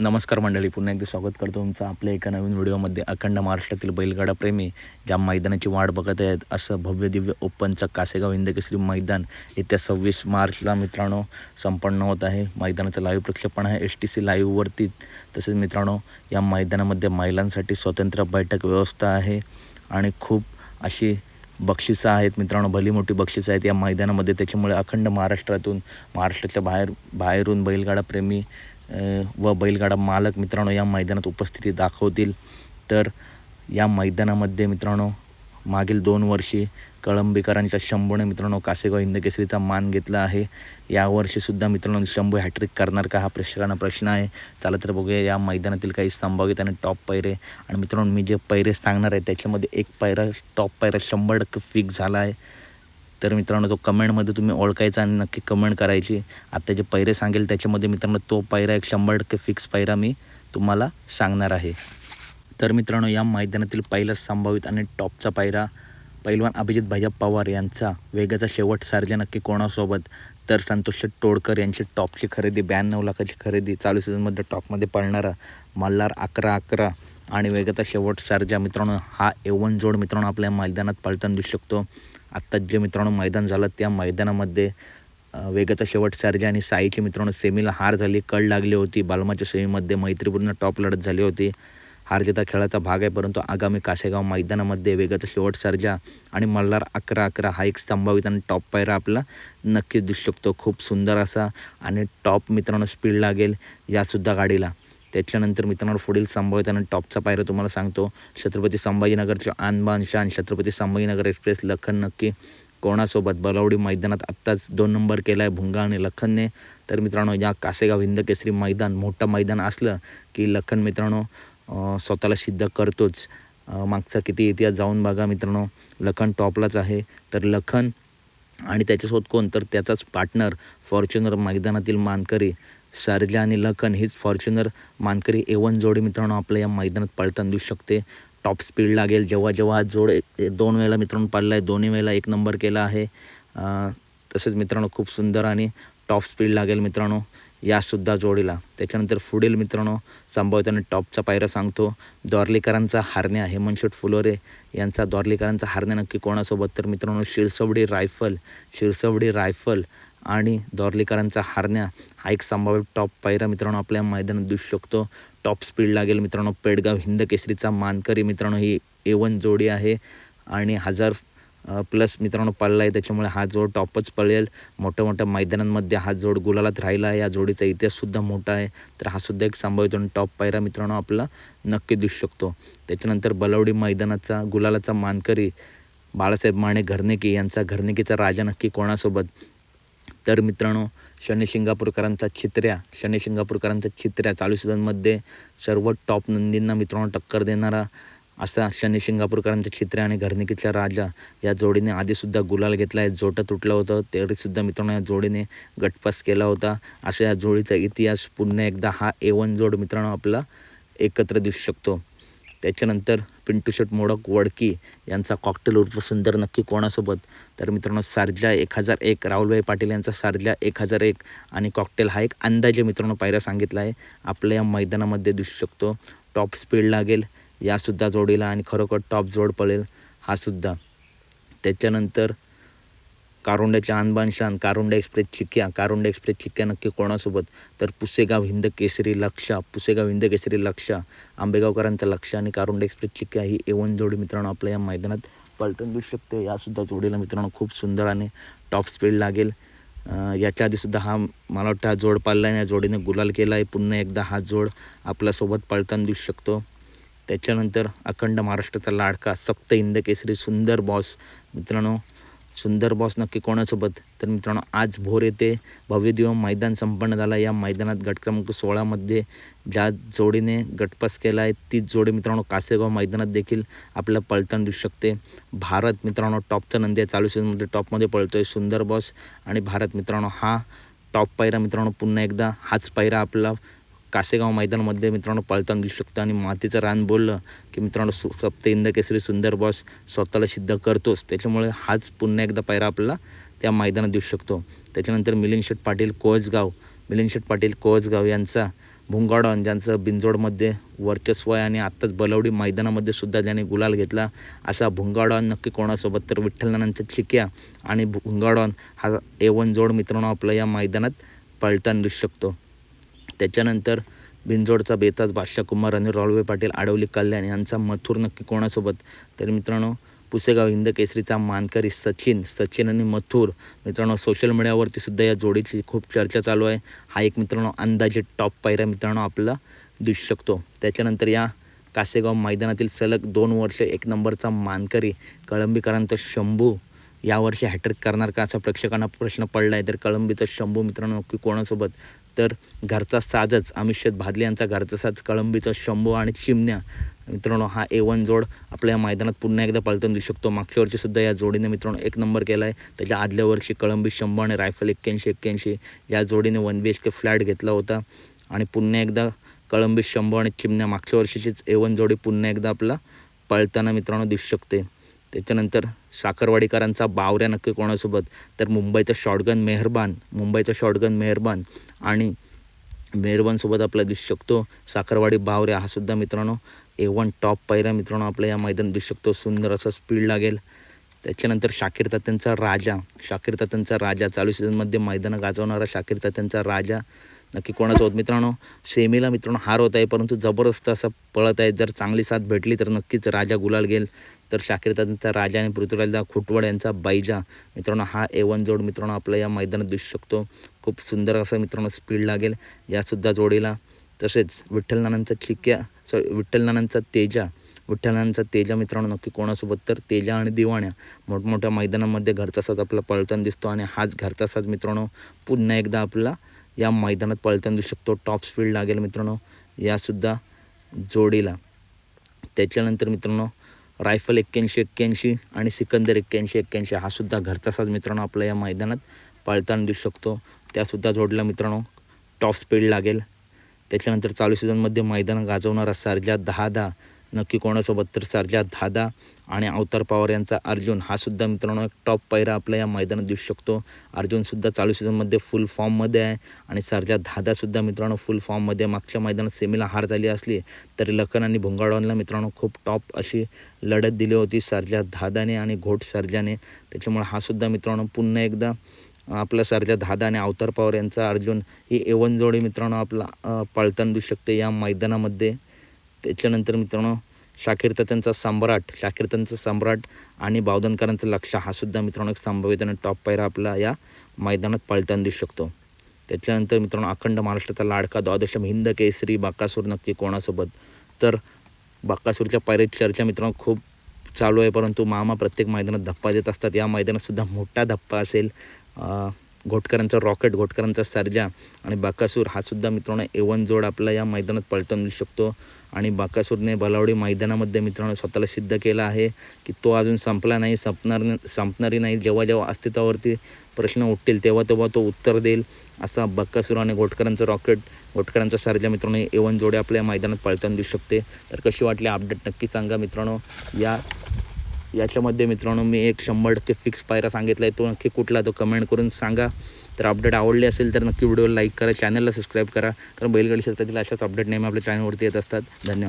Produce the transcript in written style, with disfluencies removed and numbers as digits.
नमस्कार मंडळी, पुन्हा एकदा स्वागत करतो तुमचं आपल्या एका नवीन व्हिडिओमध्ये. अखंड महाराष्ट्रातील बैलगाडा प्रेमी ज्या मैदानाची वाट बघत आहेत, असं भव्य दिव्य ओपनचं कासेगाव हिंदकेसरी मैदान येत्या 26 मार्चला मित्रांनो संपन्न होत आहे. मैदानाचं लाईव्ह प्रक्षेपण आहे STC लाईव्हवरती. तसेच मित्रांनो, या मैदानामध्ये महिलांसाठी स्वतंत्र बैठक व्यवस्था आहे आणि खूप अशी बक्षिसं आहेत मित्रांनो, भली मोठी बक्षिसं आहेत या मैदानामध्ये. त्याच्यामुळे अखंड महाराष्ट्राच्या बाहेरून बैलगाडा प्रेमी व बैलगाडा मालक मित्रांनो या मैदानात उपस्थिती दाखवतील. तर या मैदानामध्ये मित्रांनो मागील 2 वर्षी कळंबीकरांच्या शंभूने मित्रांनो कासेगाव हिंदकेसरीचा मान घेतला आहे. यावर्षीसुद्धा मित्रांनो शंभू हॅट्रिक करणार का, हा प्रेक्षकांना प्रश्न आहे. चला तर बघूया या मैदानातील काही संभावित आणि टॉप पैरे. आणि मित्रांनो, मी जे पैरे सांगणार आहे त्याच्यामध्ये एक टॉप पैरा 100% फिक्स झाला आहे. तर मित्रांनो, तो कमेंटमध्ये तुम्ही ओळखायचा आणि नक्की कमेंट करायची. आता जे पैरे सांगेल त्याच्यामध्ये मित्रांनो तो पैरा एक 100% फिक्स पैरा मी तुम्हाला सांगणार आहे. तर मित्रांनो, या मैदानातील पहिला संभावित आणि टॉपचा पैरा पैलवान अभिजित भैया पवार यांचा वेगाचा शेवट सार्जा नक्की कोणासोबत. तर संतोष तोडकर यांची टॉपची खरेदी 92 लाखाची खरेदी, चालू सीझनमध्ये टॉपमध्ये पळणारा मल्हार 11-11 आणि वेगाचा शेवट सार्जा मित्रांनो हा A1 जोड मित्रांनो आपल्या मैदानात पळताना दिसू शकतो. आत्ताच जे मित्रांनो मैदान झालं त्या मैदानामध्ये वेगाचा शेवट सार्जा आणि साईची मित्रांनो सेमीला हार झाली, कळ लागली होती. बालमाच्या सेमीमध्ये मैत्रीपूर्ण टॉप लढत झाली होती. हार जिता खेळाचा भाग आहे, परंतु आगामी कासेगाव मैदानामध्ये वेगाचा शेवट सार्जा आणि मल्हार 11-11 हा एक संभावित आणि टॉप पायरा आपला नक्कीच दिसू शकतो. खूप सुंदर असा आणि टॉप मित्रांनो स्पीड लागेल यासुद्धा गाडीला. त्याच्यानंतर मित्रांनो पुढील संभावित आणि टॉपचा पायरा तुम्हाला सांगतो. छत्रपती संभाजीनगरच्या आणबान शान छत्रपती संभाजीनगर एक्सप्रेस लखन नक्की कोणासोबत. बलवडी मैदानात आत्ताच 2 नंबर केला आहे भुंगा आणि लखनने. तर मित्रांनो, या कासेगाव हिंदकेसरी मैदान मोठं मैदान असलं की लखन मित्रांनो स्वतःला सिद्ध करतोच. मागचा किती इतिहास जाऊन बघा मित्रांनो, लखन टॉपलाच आहे. तर लखन आणि त्याच्यासोबत कोण, तर त्याचाच पार्टनर फॉर्च्युनर मैदानातील मानकरी सार्जा आणि लखन हीच फॉर्च्युनर मानकरी A1 जोडी मित्रांनो आपल्या या मैदानात पळताना दिसू शकते. टॉप स्पीड लागेल. जेव्हा हा जोड 2 वेळेला मित्रांनो पडला आहे, दोन्ही वेळेला 1 नंबर केला आहे. तसेच मित्रांनो खूप सुंदर आणि टॉप स्पीड लागेल मित्रांनो यासुद्धा जोडीला. त्याच्यानंतर पुढील मित्रांनो संभावित आणि टॉपचा पायरा सांगतो. द्वारलीकरांचा हारण्या हेमंत फुलोरे यांचा द्वारलीकरांचा हारण्या नक्की कोणासोबत. तर मित्रांनो शिरसवडी रायफल आणि द्वारलीकरांचा हारण्या हा एक संभाव्य टॉप पायरा मित्रांनो आपल्या मैदानात दिसू शकतो. टॉप स्पीड लागेल मित्रांनो. पेडगाव हिंदकेसरीचा मानकरी मित्रांनो ही A1 जोडी आहे आणि 1000 प्लस मित्रांनो पळला आहे, त्याच्यामुळे हा जोड टॉपच पळेल. मोठ्या मैदानांमध्ये हा जोड गुलालात राहिला आहे. या जोडीचा इतिहाससुद्धा मोठा आहे. तर हा सुद्धा एक संभावित आणि टॉप पायरा मित्रांनो आपला नक्की दिसू शकतो. त्याच्यानंतर बलवडी मैदानाचा गुलालाचा मानकरी बाळासाहेब माने घरनेकी यांचा घरनेकीचा राजा नक्की कोणासोबत. तर मित्रांनो शनी शिंगापूरकरांचा चित्र्या चालू सीझनमध्ये सर्व टॉप नंदींना मित्रांनो टक्कर देणारा असा शनी शिंगापूरकरांच्या चित्र्या आणि घरनिकीचा राजा या जोडीने आधीसुद्धा गुलाल घेतला आहे. जोटं तुटलं होतं तरीसुद्धा मित्रांनो या जोडीने गटपास केला होता. अशा या जोडीचा इतिहास पुन्हा एकदा हा A1 जोड मित्रांनो आपला एकत्र दिसू शकतो. त्याच्यानंतर पिंटू शेट मोडक वडकी यांचा कॉकटेल उर्फ सुंदर नक्की कोणासोबत. तर मित्रांनो सार्जा 1001 राहुलभाई पाटील यांचा सार्जा 1001 आणि कॉकटेल हा एक अंदाजे मित्रांनो पायरा सांगितला आहे आपल्या या मैदानामध्ये दिसू शकतो. टॉप स्पीड लागेल यासुद्धा जोडीला आणि खरोखर टॉप जोड पळेल हा सुद्धा. त्याच्यानंतर कारोंड्याच्या आणबान शान कारोंडा एक्सप्रेस चिक्क्या नक्की कोणासोबत. तर पुसेगाव हिंद केसरी लक्षा आंबेगावकरांचा लक्ष आणि कारोंडा एक्सप्रेस चिक्क्या ही A1 जोडी मित्रांनो आपल्या या मैदानात पलटून दिसू शकते. यासुद्धा जोडीला मित्रांनो खूप सुंदर आणि टॉप स्पीड लागेल. याच्या आधीसुद्धा हा मला वाटतं हा जोड पाळला आहे, या जोडीने गुलाल केला आहे. पुन्हा एकदा हा जोड आपल्यासोबत पळताना दिसू शकतो. त्याच्यानंतर अखंड महाराष्ट्राचा लाडका सप्त हिंद केसरी सुंदर बॉस नक्की कोणासोबत. तर मित्रांनो आज भोर येथे भव्य दिव्य मैदान संपन्न झाला. या मैदानात गट क्रमांक 16मध्ये ज्या जोडीने गटपास केला आहे तीच जोडी मित्रांनो कासेगाव मैदानात देखील आपल्याला पळताना दिसू शकते. भारत मित्रांनो टॉपचा नंदी आहे, चालू सीझनमध्ये टॉपमध्ये पळतो आहे. सुंदर बॉस आणि भारत मित्रांनो हा टॉप पायरा मित्रांनो पुन्हा एकदा हाच पायरा आपला कासेगाव मैदानामध्ये मित्रांनो पळताना दिसू शकतं. आणि मातीचं रान बोललं की मित्रांनो सप्त हिंद केसरी सुंदर बॉस स्वतःला सिद्ध करतोच, त्याच्यामुळे हाच पुन्हा एकदा पायरा आपल्याला त्या मैदानात दिसू शकतो. त्याच्यानंतर मिलिंद शेठ पाटील कोळसगाव यांचा भुंगाडॉन ज्यांचं बिंजोडमध्ये वर्चस्व आहे आणि आत्ताच बलवडी मैदानामध्ये सुद्धा ज्याने गुलाल घेतला असा भुंगाडॉन नक्की कोणासोबत, तर विठ्ठलनानांचा चिक्या आणि भुंगाडॉन हा A1 जोड मित्रांनो आपल्या या मैदानात पळताना दिसू शकतो. त्याच्यानंतर बिंजोडचा बेताज बादशाह कुमार आणि राहुलभाई पाटील आडवली कल्याण यांचा मथुर नक्की कोणासोबत, तर मित्रांनो पुसेगाव हिंद केसरीचा मानकरी सचिन आणि मथुर मित्रांनो सोशल मीडियावरती सुद्धा या जोडीची खूप चर्चा चालू आहे. हा एक मित्रांनो अंदाजे टॉप पायऱ्या मित्रांनो आपला दिसू शकतो. त्याच्यानंतर या कासेगाव मैदानातील सलग 2 वर्ष 1 नंबरचा मानकरी कळंबीकरांचा शंभू यावर्षी हॅट्रिक करणार का असा प्रेक्षकांना प्रश्न पडला आहे. तर कळंबीचा शंभू मित्रांनो नक्की कोणासोबत, तर घरचा साजच अमित भादले यांचा घरचा साज कळंबीचा शंभू आणि चिमण्या मित्रांनो हा A1 जोड आपल्या मैदानात पुन्हा एकदा पळताना दिसू शकतो. मागच्या वर्षी सुद्धा या जोडीने मित्रांनो 1 नंबर केला आहे. त्याच्या आदल्या वर्षी कळंबी शंभू आणि रायफल 81 या जोडीने 1 BHK फ्लॅट घेतला होता आणि पुन्हा एकदा कळंबी शंभू आणि चिमण्या मागच्या वर्षीचीच A1 जोडी पुन्हा एकदा आपला पळताना मित्रांनो दिसू शकते. त्याच्यानंतर साखरवाडीकरांचा बावऱ्या नक्की कोणासोबत, तर मुंबईचा शॉटगन मेहरबान आणि मेहरबानसोबत आपला दिसू शकतो. साखरवाडी बावऱ्या हा सुद्धा मित्रांनो A1 टॉप पायऱ्या मित्रांनो आपल्या या मैदानात दिसू शकतो. सुंदर असा स्पीड लागेल. त्याच्यानंतर शाकीर तात्यांचा राजा चालू सीझनमध्ये मैदानं गाजवणारा शाकीर तात्यांचा राजा नक्की कोणासोबत मित्रांनो, सेमीला मित्रांनो हार होत आहे परंतु जबरदस्त असा पळत आहे. जर चांगली साथ भेटली तर नक्कीच राजा गुलाल घेईल. तर शाकीर तात्यांचा राजा आणि पृथ्वीराजदा खुटवड यांचा बैजा मित्रांनो हा A1 जोड मित्रांनो आपल्या या मैदानात दिसू शकतो. खूप सुंदर असं मित्रांनो स्पीड लागेल यासुद्धा जोडीला. तसेच विठ्ठलनानांचा तेजा मित्रांनो नक्की कोणासोबत, तर तेजा आणि दिवाण्या मोठमोठ्या मैदानामध्ये घरचा साज आपला पळताना दिसतो आणि हाच घरचा साज मित्रांनो पुन्हा एकदा आपला या मैदानात पळताना दिसू शकतो. टॉप स्पीड लागेल मित्रांनो यासुद्धा जोडीला. त्याच्यानंतर मित्रांनो रायफल 81 आणि सिकंदर 81 हा सुद्धा घरचा साज मित्रांनो आपल्या या मैदानात पळताना दिसू शकतो. त्यासुद्धा जोडीला मित्रांनो टॉप स्पीड लागेल. त्याच्यानंतर चालू सीझनमध्ये मैदान गाजवणारा सर्जा दादा नक्की कोणासोबत, तर सर्जा दादा आणि अवतार पवार यांचा अर्जुन हा सुद्धा मित्रांनो एक टॉप पायरा आपल्या या मैदानात दिसू शकतो. अर्जुनसुद्धा चालू सीझनमध्ये फुल फॉर्ममध्ये आहे आणि सर्जा दादासुद्धा मित्रांनो फुल फॉर्ममध्ये. मागच्या मैदानात सेमीला हार झाली असली तरी लखन आणि भुंगाडॉनला मित्रांनो खूप टॉप अशी लढत दिली होती सर्जा दादाने आणि घोट सर्जाने. त्याच्यामुळे हा सुद्धा मित्रांनो पुन्हा एकदा आपला सर्जा दादा आणि अवतार पवार यांचा अर्जुन ही A1 जोडी मित्रांनो आपला पळताना दिसू शकते या मैदानामध्ये. त्याच्यानंतर मित्रांनो शाकीर तात्यांचा सम्राट आणि बावधनकरांचा लक्ष हा सुद्धा मित्रांनो एक संभाव्यता आणि टॉप पायरा आपला या मैदानात पळताना दिसू शकतो. त्याच्यानंतर मित्रांनो अखंड महाराष्ट्राचा लाडका द्वादशम हिंद केसरी बाकासूर नक्की कोणासोबत, तर बाकासूरच्या पायऱ्याची चर्चा मित्रांनो खूप चालू आहे परंतु मामा प्रत्येक मैदानात धप्पा देत असतात. या मैदानात सुद्धा मोठा धप्पा असेल. घोटकरांचा रॉकेट, घोटकरांचा सर्जा आणि बाकासूर हा सुद्धा मित्रांनो A1 जोड आपला या मैदानात पळताना दिसू शकतो. आणि बाकासूरने बलावडी मैदानामध्ये मित्रांनो स्वतःला सिद्ध केला आहे की तो अजून संपला नाही, संपणारी नाही. जेव्हा अस्तित्वावरती प्रश्न उठतील तेव्हा तो उत्तर देईल असा बाकासूर आणि घोटकरांचं रॉकेट, घोटकरांचा सर्जा मित्रांनो A1 जोडे आपल्या मैदानात पळताना दिसू शकते. तर कशी वाटली अपडेट नक्की सांगा मित्रांनो. याच्यामध्ये मित्रांनो मी एक 100% फिक्स पायरा सांगितला आहे, तो नक्की कुठला तो कमेंट करून सांगा. तर अपडेट आवडली असेल तर नक्की व्हिडिओला लाईक करा, चॅनलला सबस्क्राईब करा, कारण बैलगाडी क्षेत्रातील अशाच अपडेट नेहमी आपल्या चॅनलवरती येत असतात. धन्यवाद.